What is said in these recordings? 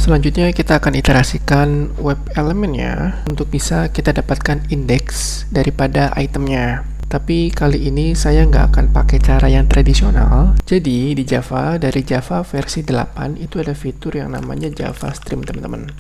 Selanjutnya kita akan iterasikan web elemennya untuk bisa kita dapatkan indeks daripada itemnya. Tapi kali ini saya nggak akan pakai cara yang tradisional. Jadi di Java, dari Java versi 8 itu ada fitur yang namanya Java Stream, teman-teman.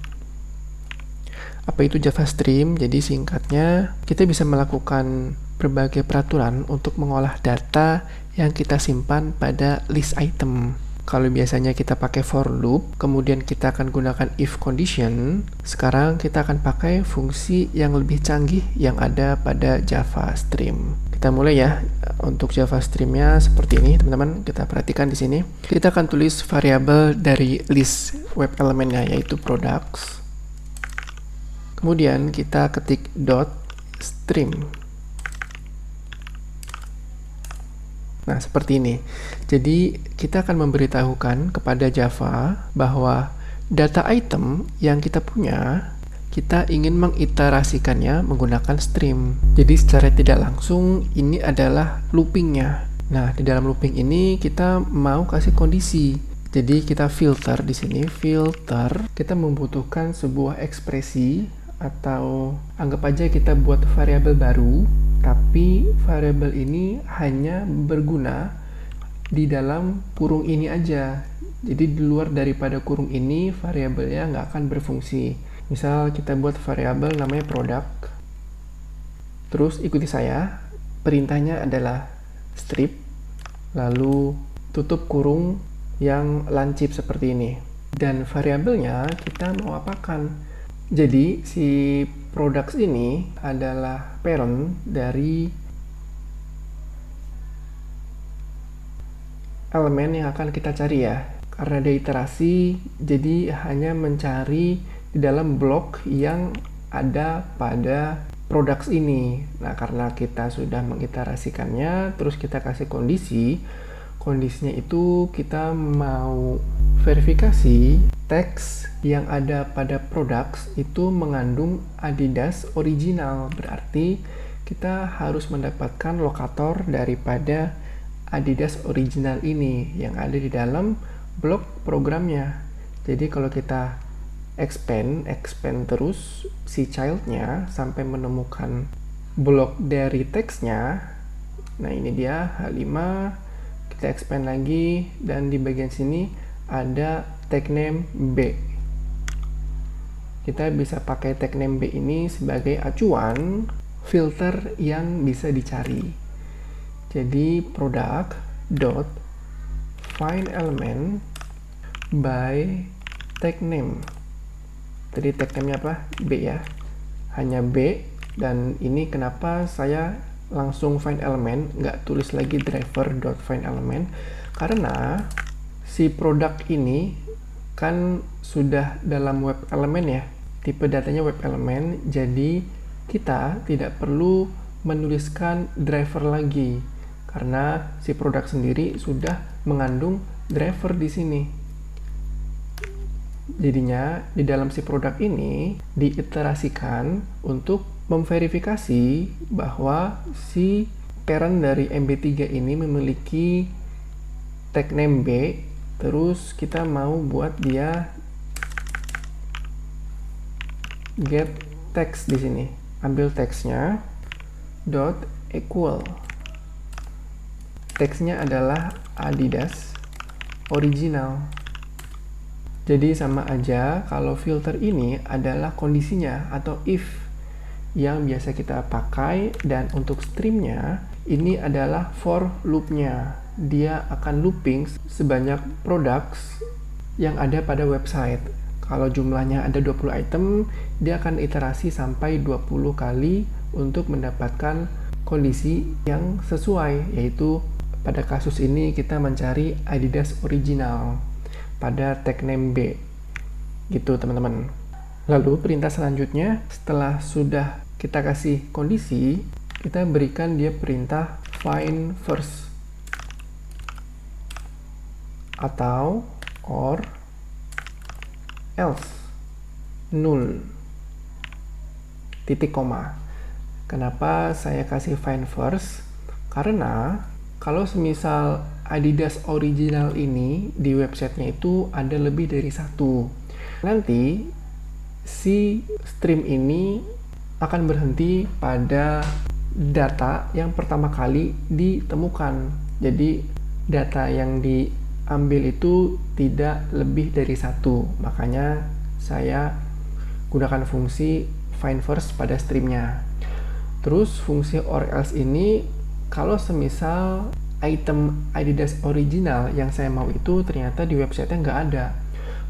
Apa itu Java Stream? Jadi singkatnya, kita bisa melakukan berbagai peraturan untuk mengolah data yang kita simpan pada list item. Kalau biasanya kita pakai for loop, kemudian kita akan gunakan if condition, sekarang kita akan pakai fungsi yang lebih canggih yang ada pada Java Stream. Kita mulai ya. Untuk Java Stream-nya seperti ini, teman-teman. Kita perhatikan di sini. Kita akan tulis variabel dari list web elemennya, yaitu products. Kemudian kita ketik .stream. Nah, seperti ini. Jadi, kita akan memberitahukan kepada Java bahwa data item yang kita punya, kita ingin mengiterasikannya menggunakan stream. Jadi, secara tidak langsung, ini adalah loopingnya. Nah, di dalam looping ini, kita mau kasih kondisi. Jadi, kita filter di sini. Filter, kita membutuhkan sebuah ekspresi, atau anggap aja kita buat variabel baru, tapi variabel ini hanya berguna di dalam kurung ini aja. Jadi di luar daripada kurung ini, variabelnya nggak akan berfungsi. Misal kita buat variabel namanya product, terus ikuti saya, perintahnya adalah strip, lalu tutup kurung yang lancip seperti ini. Dan variabelnya kita mau apakan? Jadi si products ini adalah parent dari elemen yang akan kita cari ya. Karena ada iterasi, jadi hanya mencari di dalam blok yang ada pada products ini. Nah, karena kita sudah mengiterasikannya, terus kita kasih kondisi. Kondisinya itu kita mau verifikasi teks yang ada pada products itu mengandung Adidas original. Berarti kita harus mendapatkan lokator daripada Adidas original ini yang ada di dalam blok programnya. Jadi kalau kita expand terus si childnya sampai menemukan blok dari teksnya. Nah, ini dia H5. Kita expand lagi dan di bagian sini ada tag name B. Kita bisa pakai tag name B ini sebagai acuan filter yang bisa dicari. Jadi product dot find element by tag name. Tadi tag name-nya apa? B ya. Hanya B, dan ini kenapa saya langsung find element, nggak tulis lagi driver dot find element, karena si produk ini kan sudah dalam web element ya, tipe datanya web element, jadi kita tidak perlu menuliskan driver lagi karena si produk sendiri sudah mengandung driver di sini. Jadinya di dalam si produk ini diiterasikan untuk memverifikasi bahwa si parent dari MB3 ini memiliki tag name B. Terus kita mau buat dia get text di sini. Ambil teksnya dot equal. Teksnya adalah Adidas original. Jadi sama aja kalau filter ini adalah kondisinya atau if yang biasa kita pakai, dan untuk streamnya ini adalah for loopnya. Dia akan looping sebanyak products yang ada pada website. Kalau jumlahnya ada 20 item, dia akan iterasi sampai 20 kali untuk mendapatkan kondisi yang sesuai, yaitu pada kasus ini kita mencari Adidas original pada tag name B. Gitu teman-teman. Lalu perintah selanjutnya, setelah sudah kita kasih kondisi, kita berikan dia perintah find first atau or else null titik koma. Kenapa saya kasih find first? Karena kalau semisal Adidas original ini di websitenya itu ada lebih dari satu. nanti si stream ini akan berhenti pada data yang pertama kali ditemukan. Jadi data yang diambil itu tidak lebih dari satu, makanya saya gunakan fungsi find first pada streamnya. Terus fungsi or else ini kalau semisal item Adidas original yang saya mau itu ternyata di websitenya nggak ada,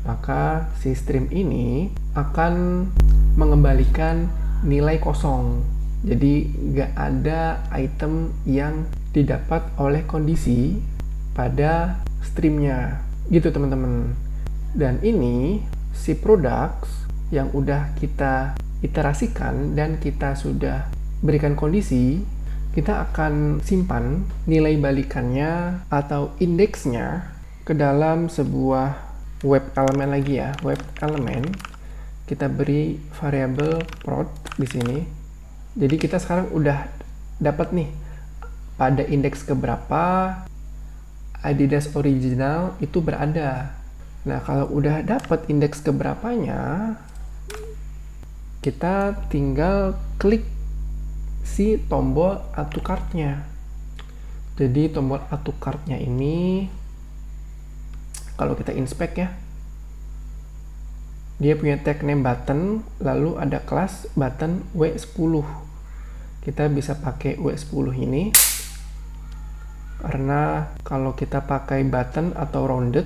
maka si stream ini akan mengembalikan nilai kosong. Jadi nggak ada item yang didapat oleh kondisi pada streamnya, gitu teman-teman. Dan ini si products yang udah kita iterasikan dan kita sudah berikan kondisi, kita akan simpan nilai balikannya atau indeksnya ke dalam sebuah web element lagi ya, web element. Kita beri variabel prod di sini. Jadi kita sekarang udah dapat nih pada indeks keberapa Adidas original itu berada. Nah, kalau udah dapat indeks keberapanya, kita tinggal klik si tombol add to cart-nya. Jadi tombol add to cart-nya ini kalau kita inspect ya, dia punya tag name button, lalu ada kelas button W10. Kita bisa pakai W10 ini karena kalau kita pakai button atau rounded,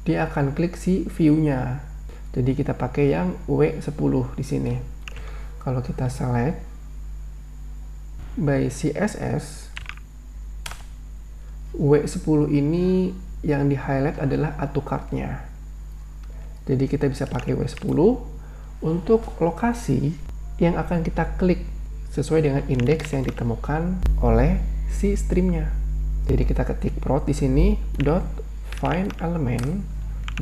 dia akan klik si view-nya. Jadi kita pakai yang W10 di sini. Kalau kita select by CSS, W10 ini yang di highlight adalah add to cart-nya. Jadi kita bisa pakai W10 untuk lokasi yang akan kita klik sesuai dengan indeks yang ditemukan oleh si streamnya. Jadi kita ketik prod di sini dot find element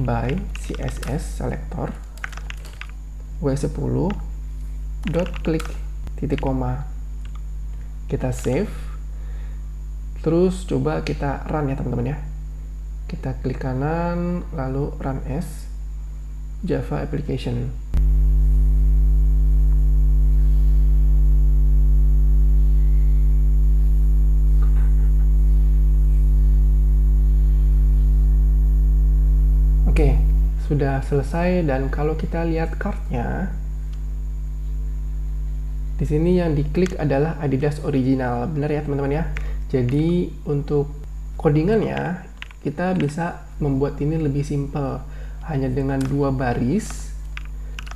by CSS selector W10 dot click titik koma. Kita save. Terus coba kita run ya teman-teman ya. Kita klik kanan lalu run as Java application. Oke, sudah selesai dan kalau kita lihat cart-nya, di sini yang diklik adalah Adidas original. Benar ya teman-teman ya. Jadi untuk codingannya kita bisa membuat ini lebih simple. Hanya dengan 2 baris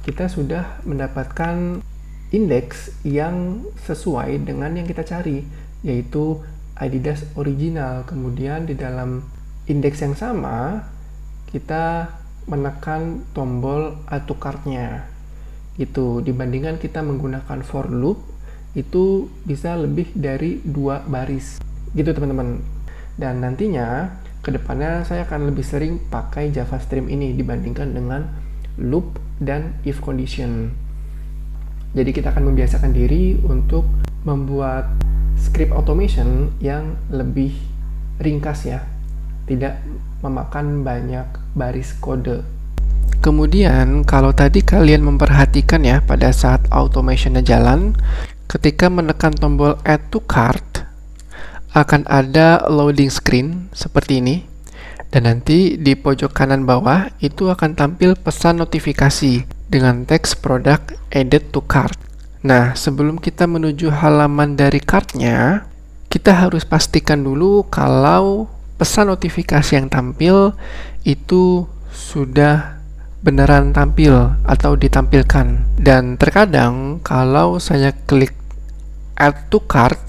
kita sudah mendapatkan indeks yang sesuai dengan yang kita cari, yaitu Adidas original. Kemudian di dalam indeks yang sama kita menekan tombol add to cart-nya. Itu dibandingkan kita menggunakan for loop itu bisa lebih dari 2 baris. Gitu teman-teman. Dan nantinya kedepannya saya akan lebih sering pakai Java Stream ini dibandingkan dengan loop dan if condition. Jadi kita akan membiasakan diri untuk membuat script automation yang lebih ringkas ya, tidak memakan banyak baris kode. Kemudian kalau tadi kalian memperhatikan ya pada saat automationnya jalan, ketika menekan tombol add to cart akan ada loading screen seperti ini, dan nanti di pojok kanan bawah itu akan tampil pesan notifikasi dengan teks product added to cart. Nah, sebelum kita menuju halaman dari cart-nya, kita harus pastikan dulu kalau pesan notifikasi yang tampil itu sudah beneran tampil atau ditampilkan. Dan terkadang kalau saya klik add to cart,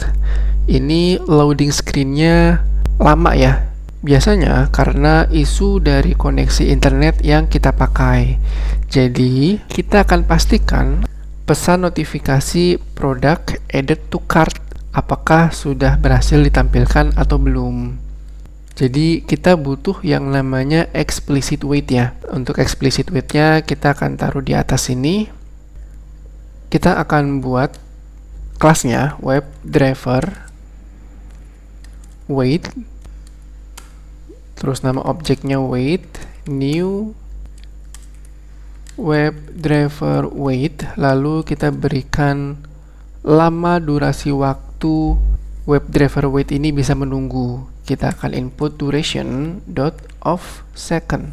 ini loading screen-nya lama ya. Biasanya karena isu dari koneksi internet yang kita pakai. Jadi, kita akan pastikan pesan notifikasi product added to cart apakah sudah berhasil ditampilkan atau belum. Jadi, kita butuh yang namanya explicit wait ya. Untuk explicit wait-nya kita akan taruh di atas sini. Kita akan buat kelasnya web driver wait, terus nama objeknya wait, new WebDriver wait, lalu kita berikan lama durasi waktu WebDriver wait ini bisa menunggu. Kita akan input duration of second.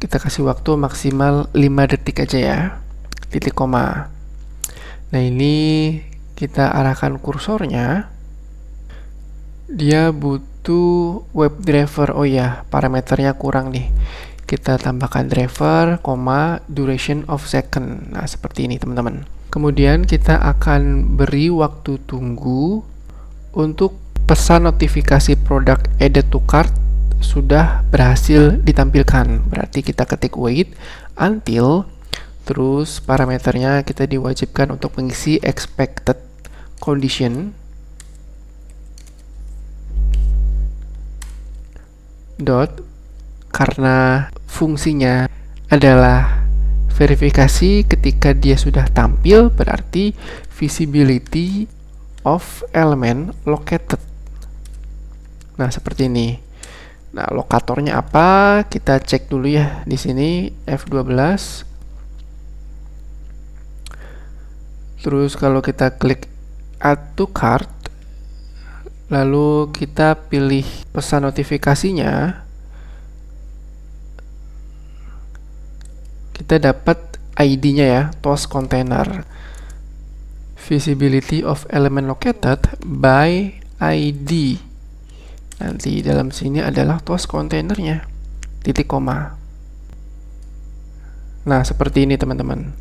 Kita kasih waktu maksimal 5 detik aja ya, titik koma. Nah, ini kita arahkan kursornya. Dia butuh WebDriver. Oh ya, parameternya kurang nih. Kita tambahkan driver, duration of second. Nah, seperti ini teman-teman. Kemudian kita akan beri waktu tunggu untuk pesan notifikasi produk added to cart sudah berhasil ditampilkan. Berarti kita ketik wait until, terus parameternya kita diwajibkan untuk mengisi expected condition dot, karena fungsinya adalah verifikasi ketika dia sudah tampil, berarti visibility of element located. Nah, seperti ini. Nah, lokatornya apa? Kita cek dulu ya di sini F12. Terus kalau kita klik add to cart, lalu kita pilih pesan notifikasinya, kita dapat ID-nya ya, TOS container. Visibility of element located by ID. Nanti dalam sini adalah TOS containernya, titik koma. Nah, seperti ini teman-teman.